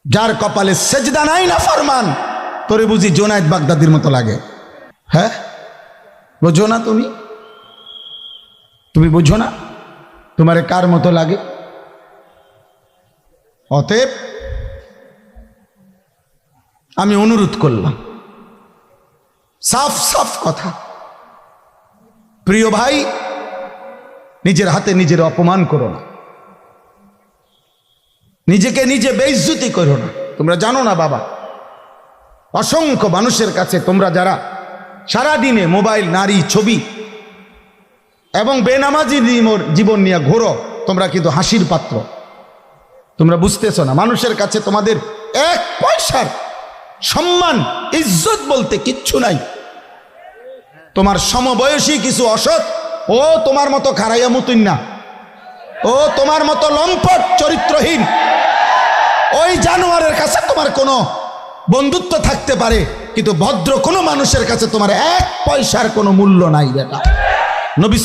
যার কপালে সেজদা নাই না ফরমান, তোরে বুঝি জোনায়েদ বাগদাদির মতো লাগে? হ্যাঁ, বোঝো না? তুমি বুঝো না তোমারে কার মতো লাগে? অতএব আমি অনুরোধ করলাম, সাফ সাফ কথা, প্রিয় ভাই, নিজের হাতে নিজের অপমান করো না, নিজেকে নিজে বেইজ্জতি করো না। তোমরা জানো না বাবা, অসংখ্য মানুষের কাছে তোমরা যারা সারাদিনে মোবাইল, নারী, ছবি এবং বেনামাজি জীবন নিয়ে ঘোরো, তোমরা কিন্তু হাসির পাত্র। তোমরা বুঝতেছো না, মানুষের কাছে তোমাদের এক পয়সার সম্মান, ইজ্জত বলতে কিচ্ছু নাই। তোমার সমবয়সী কিছু অসৎ, ও তোমার মতো খারাইয়া মতুন না, ও তোমার মতো লম্পট চরিত্রহীন, ওই জানোয়ারের কাছে তোমার কোনো বন্ধুত্ব থাকতে পারে, কিন্তু ভদ্র কোনো মানুষের কাছে তোমার এক পয়সার কোনো মূল্য নাই। বেটা, নবী